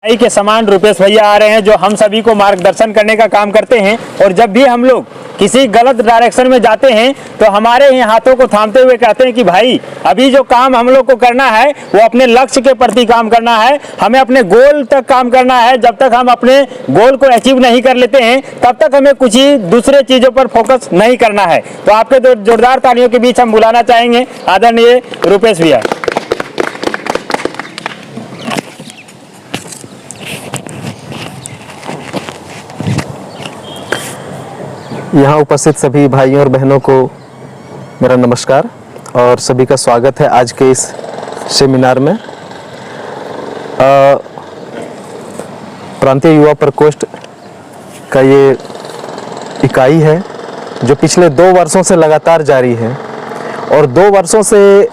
भाई के समान रुपेश भैया आ रहे हैं जो हम सभी को मार्गदर्शन करने का काम करते हैं। और जब भी हम लोग किसी गलत डायरेक्शन में जाते हैं तो हमारे ही हाथों को थामते हुए कहते हैं कि भाई अभी जो काम हम लोग को करना है वो अपने लक्ष्य के प्रति काम करना है, हमें अपने गोल तक काम करना है। जब तक हम अपने गोल को अचीव नहीं कर लेते हैं तब तक हमें कुछ ही दूसरे चीज़ों पर फोकस नहीं करना है। तो आपके जोरदार तालियों के बीच हम बुलाना चाहेंगे आदरणीय रुपेश भैया। यहाँ उपस्थित सभी भाइयों और बहनों को मेरा नमस्कार और सभी का स्वागत है आज के इस सेमिनार में। प्रांतीय युवा प्रकोष्ठ का ये इकाई है जो पिछले 2 वर्षों से लगातार जारी है और 2 वर्षों से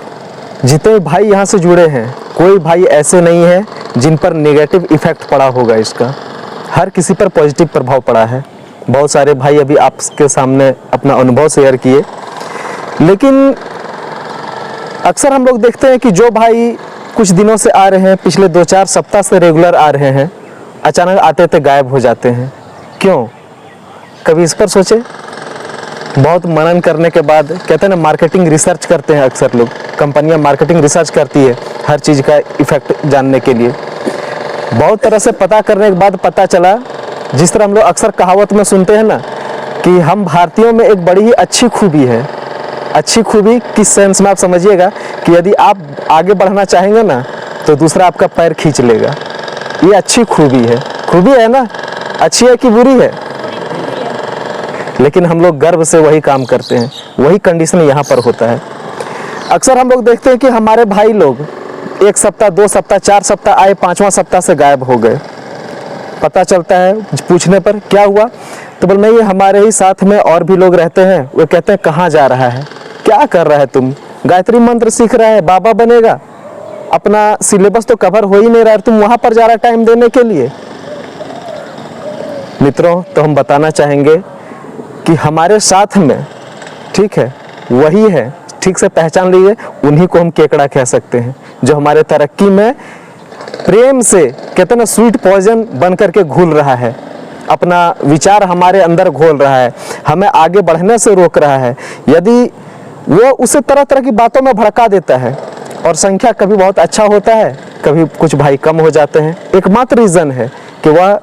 जितने भाई यहाँ से जुड़े हैं कोई भाई ऐसे नहीं है जिन पर नेगेटिव इफ़ेक्ट पड़ा होगा। इसका हर किसी पर पॉजिटिव प्रभाव पड़ा है। बहुत सारे भाई अभी आपके सामने अपना अनुभव शेयर किए, लेकिन अक्सर हम लोग देखते हैं कि जो भाई कुछ दिनों से आ रहे हैं, पिछले 2-4 सप्ताह से रेगुलर आ रहे हैं, अचानक आते थे गायब हो जाते हैं। क्यों? कभी इस पर सोचे? बहुत मनन करने के बाद कहते हैं ना, मार्केटिंग रिसर्च करते हैं अक्सर लोग, कंपनियां मार्केटिंग रिसर्च करती है हर चीज़ का इफ़ेक्ट जानने के लिए। बहुत तरह से पता करने के बाद पता चला, जिस तरह हम लोग अक्सर कहावत में सुनते हैं ना कि हम भारतीयों में एक बड़ी ही अच्छी खूबी है। अच्छी खूबी किस सेंस में आप समझिएगा कि यदि आप आगे बढ़ना चाहेंगे ना तो दूसरा आपका पैर खींच लेगा। ये अच्छी खूबी है। खूबी है ना? अच्छी है कि बुरी है? लेकिन हम लोग गर्व से वही काम करते हैं। वही कंडीशन यहाँ पर होता है। अक्सर हम लोग देखते हैं कि हमारे भाई लोग 1 सप्ताह 2 सप्ताह 4 सप्ताह आए, 5वां सप्ताह से गायब हो गए। पता चलता है पूछने पर क्या हुआ तो बोल नहीं, हमारे ही साथ में और भी लोग रहते हैं। वो कहते हैं कहाँ जा रहा है, क्या कर रहा है, तुम गायत्री मंत्र सीख रहा है, बाबा बनेगा, अपना सिलेबस तो कवर हो ही नहीं रहा है, तुम वहां पर जा रहा है टाइम देने के लिए। मित्रों, तो हम बताना चाहेंगे कि हमारे साथ में ठीक है वही है, ठीक से पहचान लीजिए, उन्हीं को हम केकड़ा कह सकते हैं जो हमारे तरक्की में प्रेम से कहते हैं ना स्वीट पॉइजन बन करके घुल रहा है, अपना विचार हमारे अंदर घोल रहा है, हमें आगे बढ़ने से रोक रहा है। यदि वो उसे तरह तरह की बातों में भड़का देता है और संख्या कभी बहुत अच्छा होता है, कभी कुछ भाई कम हो जाते हैं। एकमात्र रीज़न है कि वह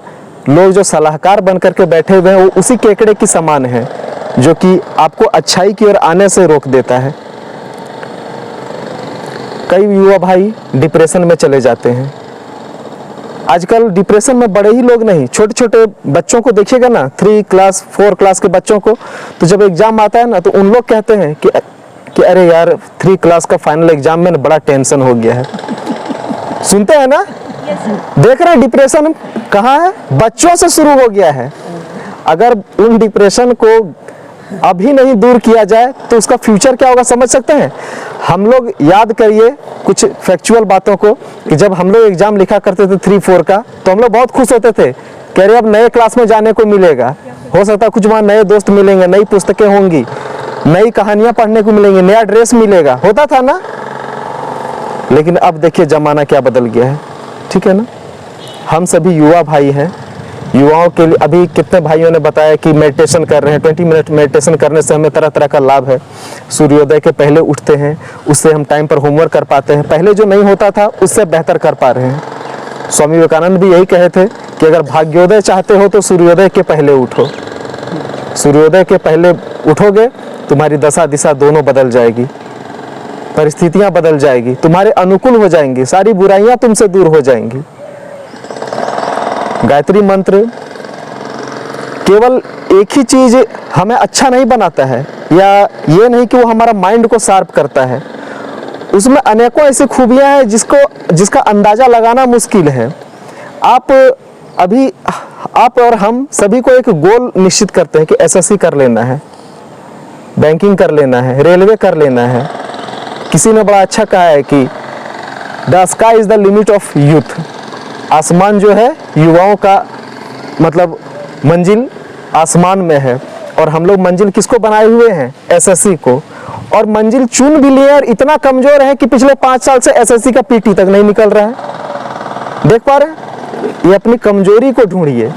लोग जो सलाहकार बन करके बैठे हुए हैं वो उसी केकड़े की समान है जो कि आपको अच्छाई की ओर आने से रोक देता है। कई युवा भाई डिप्रेशन में चले जाते हैं। आजकल डिप्रेशन में बड़े ही लोग नहीं, छोटे छोटे बच्चों को देखिएगा ना, 3 क्लास 4 क्लास के बच्चों को, तो जब एग्जाम आता है ना तो उन लोग कहते हैं कि अरे यार 3 क्लास का फाइनल एग्जाम में बड़ा टेंशन हो गया है। सुनते हैं ना? देख रहे हैं डिप्रेशन कहाँ है? बच्चों से शुरू हो गया है। अगर उन डिप्रेशन को अभी नहीं दूर किया जाए तो उसका फ्यूचर क्या होगा समझ सकते हैं? हम लोग याद करिए कुछ फैक्चुअल बातों को कि जब हम लोग एग्जाम लिखा करते थे 3-4 का तो हम लोग बहुत खुश होते थे, कह रहे अब नए क्लास में जाने को मिलेगा, हो सकता है कुछ वहाँ नए दोस्त मिलेंगे, नई पुस्तकें होंगी, नई कहानियाँ पढ़ने को मिलेंगी, नया ड्रेस मिलेगा, होता था ना। लेकिन अब देखिए जमाना क्या बदल गया है, ठीक है ना। हम सभी युवा भाई हैं। युवाओं के लिए अभी कितने भाइयों ने बताया कि मेडिटेशन कर रहे हैं, 20 मिनट मेडिटेशन करने से हमें तरह तरह का लाभ है। सूर्योदय के पहले उठते हैं, उससे हम टाइम पर होमवर्क कर पाते हैं, पहले जो नहीं होता था उससे बेहतर कर पा रहे हैं। स्वामी विवेकानंद भी यही कहे थे कि अगर भाग्योदय चाहते हो तो सूर्योदय के पहले उठो। सूर्योदय के पहले उठोगे तुम्हारी दशा दिशा दोनों बदल जाएगी, परिस्थितियाँ बदल जाएगी, तुम्हारे अनुकूल हो जाएंगी, सारी बुराइयाँ तुमसे दूर हो जाएंगी। गायत्री मंत्र केवल एक ही चीज़ हमें अच्छा नहीं बनाता है, या ये नहीं कि वो हमारा माइंड को शार्प करता है, उसमें अनेकों ऐसी खूबियां हैं जिसका अंदाज़ा लगाना मुश्किल है। आप और हम सभी को एक गोल निश्चित करते हैं कि एसएससी कर लेना है, बैंकिंग कर लेना है, रेलवे कर लेना है। किसी ने बड़ा अच्छा कहा है कि the sky is the limit of youth. आसमान जो है युवाओं का मतलब मंजिल आसमान में है, और हम लोग मंजिल किसको बनाए हुए हैं? एसएससी को। और मंजिल चुन भी लिए और इतना कमजोर है कि पिछले 5 साल से एसएससी का पीटी तक नहीं निकल रहा है। देख पा रहे हैं? ये अपनी कमजोरी को ढूंढिए,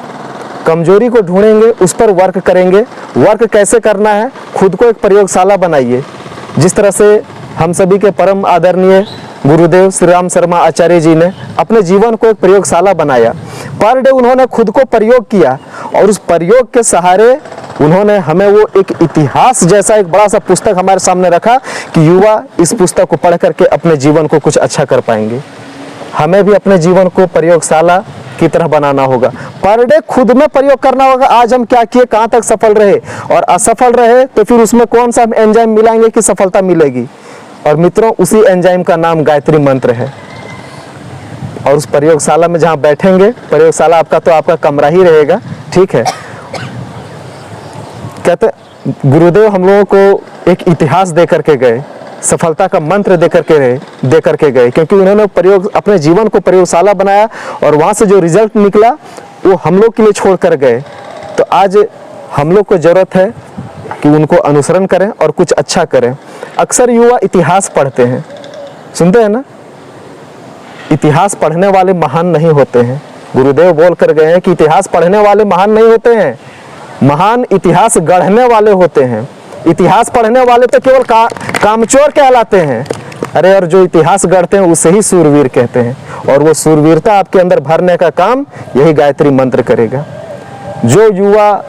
कमजोरी को ढूंढेंगे, उस पर वर्क करेंगे। वर्क कैसे करना है, खुद को एक प्रयोगशाला बनाइए। जिस तरह से हम सभी के परम आदरणीय गुरुदेव श्री राम शर्मा आचार्य जी ने अपने जीवन को एक प्रयोगशाला बनाया। पर डे उन्होंने खुद को प्रयोग किया और उस प्रयोग के सहारे उन्होंने हमें वो एक इतिहास जैसा एक बड़ा सा पुस्तक हमारे सामने रखा कि युवा इस पुस्तक को पढ़ करके अपने जीवन को कुछ अच्छा कर पाएंगे। हमें भी अपने जीवन को प्रयोगशाला की तरह बनाना होगा। पर डे खुद में प्रयोग करना होगा। आज हम क्या किए, कहाँ तक सफल रहे, और असफल रहे तो फिर उसमें कौन सा एंजाइम मिलाएंगे कि सफलता मिलेगी। और मित्रों, उसी एंजाइम का नाम गायत्री मंत्र है। और उस प्रयोगशाला में जहाँ बैठेंगे, प्रयोगशाला आपका तो आपका कमरा ही रहेगा, ठीक है। कहते गुरुदेव हम लोगों को एक इतिहास दे करके गए, सफलता का मंत्र दे करके गए, क्योंकि उन्होंने प्रयोग अपने जीवन को प्रयोगशाला बनाया और वहाँ से जो रिजल्ट निकला वो हम लोग के लिए छोड़ कर गए। तो आज हम लोग को जरूरत है कि उनको अनुसरण करें और कुछ अच्छा करें। अक्सर युवा इतिहास पढ़ते हैं, सुनते हैं ना, इतिहास पढ़ने वाले महान नहीं होते हैं। गुरुदेव बोल कर गए हैं कि इतिहास पढ़ने वाले महान नहीं होते हैं, महान इतिहास गढ़ने वाले होते हैं। इतिहास पढ़ने वाले तो केवल कामचोर कहलाते हैं। अरे, और जो इतिहास गढ़ते हैं उसे ही सूरवीर कहते हैं। और वो सूरवीरता आपके अंदर भरने का काम यही गायत्री मंत्र करेगा। जो युवा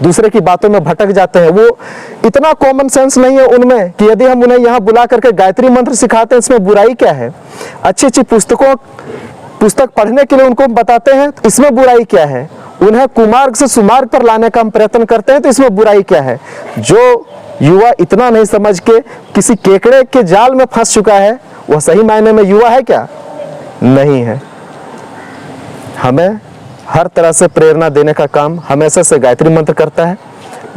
दूसरे की बातों में भटक जाते हैं, वो इतना कॉमन सेंस नहीं है उनमें कि यदि हम उन्हें यहाँ बुला करके गायत्री मंत्र सिखाते हैं, इसमें बुराई क्या है। अच्छी अच्छी पुस्तक पढ़ने के लिए उनको बताते हैं, इसमें बुराई क्या है। उन्हें कुमार्ग से सुमार्ग पर लाने का हम प्रयत्न करते हैं, तो इसमें बुराई क्या है। जो युवा इतना नहीं समझ के किसी केकड़े के जाल में फंस चुका है, वह सही मायने में युवा है क्या? नहीं है। हमें हर तरह से प्रेरणा देने का काम हमेशा से गायत्री मंत्र करता है।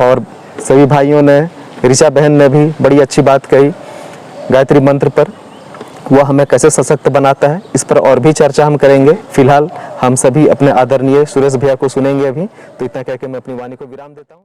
और सभी भाइयों ने, ऋचा बहन ने भी बड़ी अच्छी बात कही गायत्री मंत्र पर, वह हमें कैसे सशक्त बनाता है, इस पर और भी चर्चा हम करेंगे। फिलहाल हम सभी अपने आदरणीय सुरेश भैया को सुनेंगे अभी। तो इतना कहकर मैं अपनी वाणी को विराम देता हूँ।